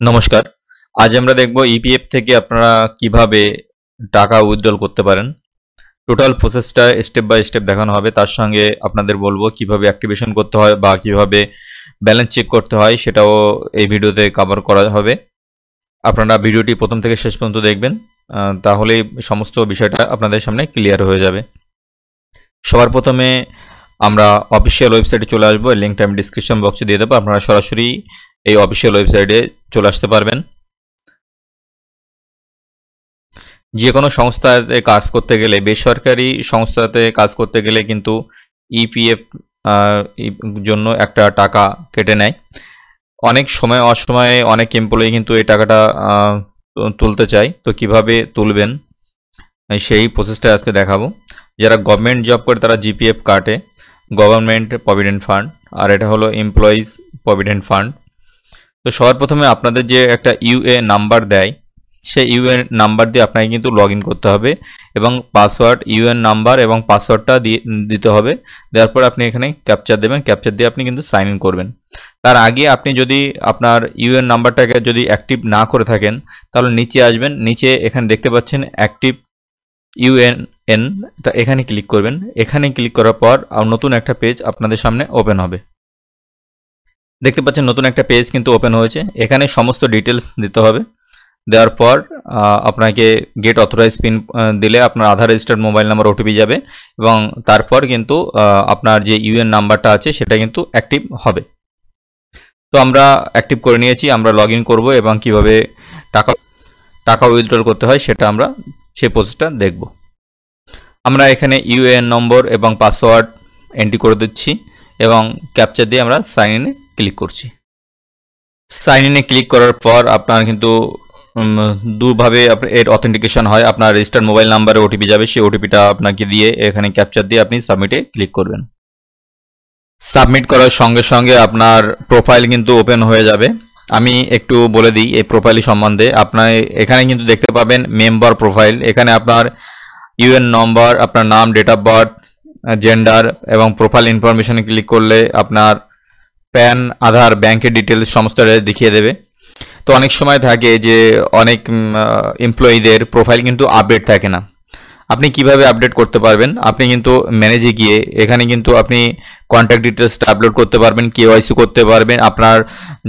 নমস্কার। আজ আমরা দেখব ইপিএফ থেকে আপনারা কিভাবে টাকা উইথড্রল করতে পারেন। টোটাল প্রসেসটা স্টেপ বাই স্টেপ দেখানো হবে। তার সঙ্গে আপনাদের বলবো কিভাবে অ্যাক্টিভেশন করতে হয় বা কিভাবে ব্যালেন্স চেক করতে হয়, সেটাও এই ভিডিওতে কভার করা হবে। আপনারা ভিডিওটি প্রথম থেকে শেষ পর্যন্ত দেখবেন, তাহলেই সমস্ত বিষয়টা আপনাদের সামনে ক্লিয়ার হয়ে যাবে। সবার প্রথমে আমরা অফিসিয়াল ওয়েবসাইটে চলে আসবো। লিঙ্কটা আমি ডিসক্রিপশন বক্সে দিয়ে দেবো। আপনারা সরাসরি এই অফিসিয়াল ওয়েবসাইটে চলে আসতে পারবেন। যে কোনো সংস্থাতে কাজ করতে গেলে, বেসরকারি সংস্থাতে কাজ করতে গেলে কিন্তু ইপিএফ জন্য একটা টাকা কেটে নেয়। অনেক সময় অসময়ে অনেক এমপ্লয়ি কিন্তু এই টাকাটা তুলতে চায়। তো কিভাবে তুলবেন সেই প্রসেসটা আজকে দেখাবো। যারা গভর্নমেন্ট জব করে তারা জিপিএফ কাটে, গভর্নমেন্ট প্রভিডেন্ট ফান্ড, আর এটা হলো এমপ্লয়িজ প্রভিডেন্ট ফান্ড। তো সবার প্রথমে আপনাদের যে একটা ইউএ নাম্বার দেয়, সেই ইউএন নাম্বার দিয়ে আপনাকে কিন্তু লগ ইন করতে হবে এবং পাসওয়ার্ড, ইউএন নাম্বার এবং পাসওয়ার্ডটা দিতে হবে। দেওয়ার পর আপনি এখানে ক্যাপচার দেবেন, ক্যাপচার দিয়ে আপনি কিন্তু সাইন ইন করবেন। তার আগে আপনি যদি আপনার ইউএন নাম্বারটাকে যদি অ্যাক্টিভ না করে থাকেন, তাহলে নিচে আসবেন। নিচে এখানে দেখতে পাচ্ছেন অ্যাক্টিভ ইউএনএন, তা এখানে ক্লিক করবেন। এখানে ক্লিক করার পর নতুন একটা পেজ আপনাদের সামনে ওপেন হবে। দেখতে পাচ্ছেন নতুন একটা পেজ কিন্তু ওপেন হয়েছে। এখানে সমস্ত ডিটেলস দিতে হবে। দেওয়ার পর আপনাকে গেট অথরাইজ পিন দিলে আপনার আধার রেজিস্টার্ড মোবাইল নাম্বার ওটিপি যাবে এবং তারপর কিন্তু আপনার যে ইউএন নাম্বারটা আছে সেটা কিন্তু অ্যাক্টিভ হবে। তো আমরা অ্যাক্টিভ করে নিয়েছি। আমরা লগ ইন করবো এবং কীভাবে টাকা উইথড্রল করতে হয় সেটা আমরা সেই প্রসেসটা দেখব। আমরা এখানে ইউএন নম্বর এবং পাসওয়ার্ড এন্ট্রি করে দিচ্ছি এবং ক্যাপচার দিয়ে আমরা সাইন ইনে ক্লিক করছি। সাইন ইনে ক্লিক করার পর আপনার কিন্তু দুভাবে এর অথেন্টিকেশন হয়। আপনার রেজিস্টার্ড মোবাইল নাম্বারে ওটিপি যাবে, সেই ওটিপিটা আপনাকে দিয়ে এখানে ক্যাপচার দিয়ে আপনি সাবমিটে ক্লিক করবেন। সাবমিট করার সঙ্গে সঙ্গে আপনার প্রোফাইল কিন্তু ওপেন হয়ে যাবে। আমি একটু বলে দিই এই প্রোফাইল সম্বন্ধে। আপনার এখানে কিন্তু দেখতে পাবেন মেম্বার প্রোফাইল। এখানে আপনার ইউএন নম্বর, আপনার নাম, ডেট অফ বার্থ, জেন্ডার এবং প্রোফাইল ইনফরমেশনে ক্লিক করলে আপনার প্যান, আধার, ব্যাংকের ডিটেলস সমস্ত দেখিয়ে দেবে। তো অনেক সময় থাকে যে অনেক এমপ্লয়ীদের প্রোফাইল কিন্তু আপডেট থাকে না। আপনি কিভাবে আপডেট করতে পারবেন? আপনি কিন্তু ম্যানেজে গিয়ে এখানে কিন্তু আপনি কন্ট্যাক্ট ডিটেলসটা আপলোড করতে পারবেন, কেওয়াইসি করতে পারবেন। আপনার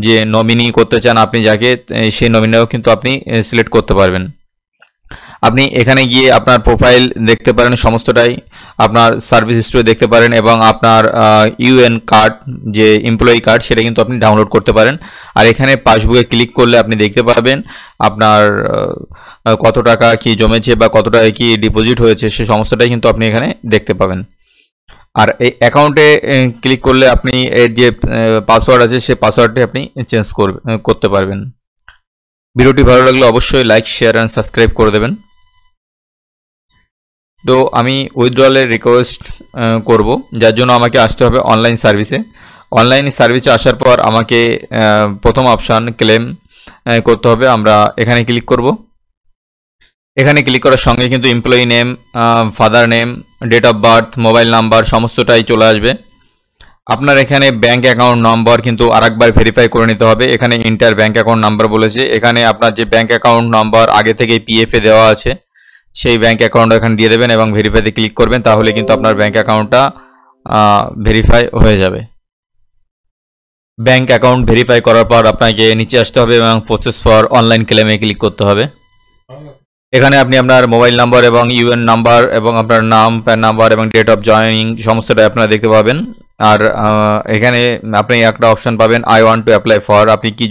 যে নমিনি করতে চান আপনি যাকে, সেই নমিনিও কিন্তু আপনি সিলেক্ট করতে পারবেন। আপনি এখানে গিয়ে আপনার প্রোফাইল দেখতে পারেন, সমস্তটাই আপনার সার্ভিস হিস্ট্রি দেখতে পারেন এবং আপনার ইউএন কার্ড, যে এমপ্লয়ি কার্ড, সেটা কিন্তু আপনি ডাউনলোড করতে পারেন। আর এখানে পাসবুকে ক্লিক করলে আপনি দেখতে পারবেন আপনার কত টাকা কি জমেছে বা কত টাকা কি ডিপোজিট হয়েছে, সে সমস্তটাই কিন্তু আপনি এখানে দেখতে পাবেন। আর এই অ্যাকাউন্টে ক্লিক করলে আপনি এর যে পাসওয়ার্ড আছে সেই পাসওয়ার্ডটি আপনি চেঞ্জ করতে পারবেন। ভিডিওটি ভালো লাগলে অবশ্যই লাইক, শেয়ার অ্যান্ড সাবস্ক্রাইব করে দেবেন। তো আমি উইথড্রলের রিকোয়েস্ট করব, যার জন্য আমাকে আসতে হবে অনলাইন সার্ভিসে। অনলাইন সার্ভিসে আসার পর আমাকে প্রথম অপশান ক্লেম করতে হবে। আমরা এখানে ক্লিক করব। এখানে ক্লিক করার সঙ্গে কিন্তু employee name, father name, date of birth, mobile number সমস্তটাই চলে আসবে। আপনার এখানে ব্যাঙ্ক অ্যাকাউন্ট নম্বর কিন্তু আরেকবার ভেরিফাই করে নিতে হবে। এখানে ইন্টার ব্যাঙ্ক অ্যাকাউন্ট নাম্বার বলেছে। এখানে আপনার যে ব্যাঙ্ক অ্যাকাউন্ট নাম্বার আগে থেকে পিএফে দেওয়া আছে সেই ব্যাঙ্ক অ্যাকাউন্ট এখানে দিয়ে দেবেন এবং ভেরিফাইতে ক্লিক করবেন। তাহলে কিন্তু আপনার ব্যাঙ্ক অ্যাকাউন্টটা ভেরিফাই হয়ে যাবে। ব্যাঙ্ক অ্যাকাউন্ট ভেরিফাই করার পর আপনাকে নিচে আসতে হবে এবং প্রসেস ফর অনলাইন ক্লেমে ক্লিক করতে হবে। এখানে আপনি আপনার মোবাইল নাম্বার এবং ইউএন নাম্বার এবং আপনার নাম, প্যান নাম্বার এবং ডেট অফ জয়েনিং সমস্তটাই আপনারা দেখতে পাবেন। আর এখানে আপনি একটা অপশন পাবেন I want to apply for, আপনি কী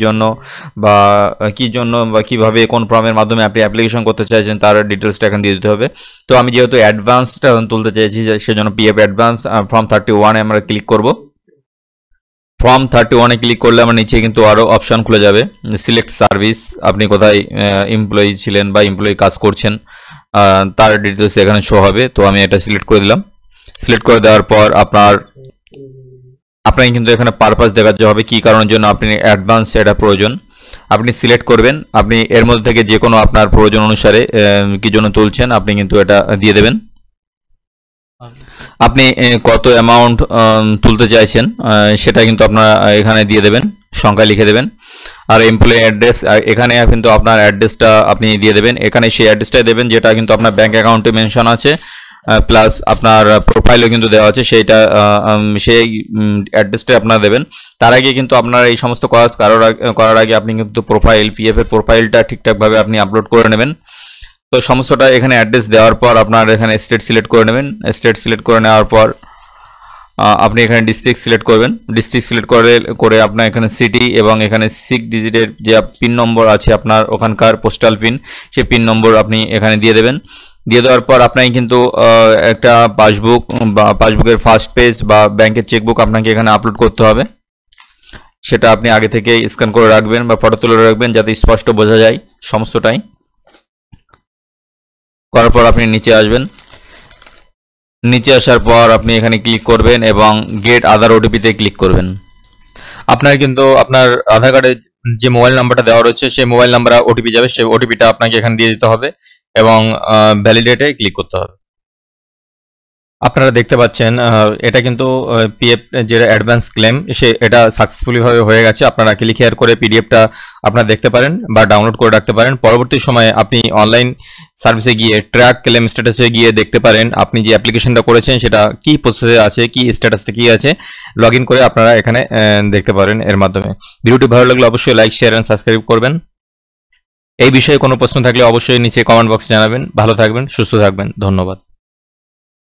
জন্য বা কীভাবে কোন ফর্মের মাধ্যমে আপনি অ্যাপ্লিকেশন করতে চাইছেন তার ডিটেলসটা এখানে দিয়ে দিতে হবে। তো আমি যেহেতু অ্যাডভান্সটা তুলতে চাইছি সেজন্য পিএফ অ্যাডভান্স ফর্ম 31 আমরা ক্লিক করব। ফর্ম 31-এ ক্লিক করলে আমার নিচে কিন্তু আরও অপশান খুলে যাবে। সিলেক্ট সার্ভিস, আপনি কোথায় এমপ্লয়ি ছিলেন বা এমপ্লয়ি কাজ করছেন তার ডিটেলস এখানে শো হবে। তো আমি এটা সিলেক্ট করে দিলাম। সিলেক্ট করে দেওয়ার পর আপনাকে কিন্তু এখানে পারপাস দেখাতে হবে কী কারণের জন্য আপনি অ্যাডভান্স এটা প্রয়োজন আপনি সিলেক্ট করবেন। আপনি এর মধ্যে থেকে যে কোনো আপনার প্রয়োজন অনুসারে কী জন্য তুলছেন আপনি কিন্তু এটা দিয়ে দেবেন। আপনি কত অ্যামাউন্ট তুলতে চাইছেন সেটা কিন্তু আপনারা এখানে দিয়ে দেবেন। সংখ্যা লিখে দেবেন। আর এমপ্লয়ি অ্যাড্রেস, এখানে কিন্তু আপনার অ্যাড্রেসটা আপনি দিয়ে দেবেন। এখানে সেই অ্যাড্রেসটাই দেবেন যেটা কিন্তু আপনার ব্যাঙ্ক অ্যাকাউন্টে মেনশন আছে, প্লাস আপনার প্রোফাইলও কিন্তু দেওয়া আছে, সেইটা সেই অ্যাড্রেসটা আপনারা দেবেন। তার আগে কিন্তু আপনার এই সমস্ত কাজ করার আগে আপনি কিন্তু প্রোফাইল, পিএফ এর প্রোফাইলটা ঠিকঠাকভাবে আপনি আপলোড করে নেবেন। তো সমস্তটা এখানে অ্যাড্রেস দেওয়ার পর আপনার এখানে স্টেট সিলেক্ট করে নেবেন। স্টেট সিলেক্ট করে নেওয়ার পর আপনি এখানে ডিস্ট্রিক্ট সিলেক্ট করবেন। ডিস্ট্রিক্ট সিলেক্ট করে আপনার এখানে সিটি এবং এখানে 6 ডিজিটের যে পিন নম্বর আছে আপনার ওখানকার পোস্টাল পিন, সেই পিন নম্বর আপনি এখানে দিয়ে দেবেন। দিয়ে দেওয়ার পর আপনাকে কিন্তু একটা পাসবুক বা পাসবুকের ফার্স্ট পেজ বা ব্যাংকের চেকবুক আপনাকে এখানে আপলোড করতে হবে। সেটা আপনি আগে থেকে স্ক্যান করে রাখবেন বা ফটো তুলে রাখবেন যাতে স্পষ্ট বোঝা যায় সমস্তটাই। করার পর আপনি নিচে আসবেন। নিচে আসার পর আপনি এখানে ক্লিক করবেন এবং গেট আধার ওটিপিতে ক্লিক করবেন। আপনার কিন্তু আপনার আধার কার্ডে যে মোবাইল নাম্বারটা দেওয়া রয়েছে সেই মোবাইল নাম্বারে ওটিপি যাবে, সেই ওটিপিটা আপনাকে এখানে দিয়ে দিতে হবে এবং ভ্যালিডেটে ক্লিক করতে হবে। আপনারা দেখতে পাচ্ছেন এটা কিন্তু পিএফ যেটা অ্যাডভান্স ক্লেম এটা সাকসেসফুলি ভাবে হয়ে গেছে। আপনারা ক্লিক হেয়ার করে পিডিএফটা আপনারা দেখতে পারেন বা ডাউনলোড করে রাখতে পারেন। পরবর্তী সময়ে আপনি অনলাইন সার্ভিসে গিয়ে ট্র্যাক ক্লেম স্ট্যাটাসে গিয়ে দেখতে পারেন আপনি যে অ্যাপ্লিকেশনটা করেছেন সেটা কি প্রসেসে আছে, কি স্ট্যাটাসটা কি আছে, লগ ইন করে আপনারা এখানে দেখতে পারেন এর মাধ্যমে। ভিডিওটি ভালো লাগলে অবশ্যই লাইক, শেয়ার এন্ড সাবস্ক্রাইব করবেন। এই বিষয়ে কোনো প্রশ্ন থাকলে অবশ্যই নিচে কমেন্ট বক্সে জানাবেন। ভালো থাকবেন, সুস্থ থাকবেন, ধন্যবাদ।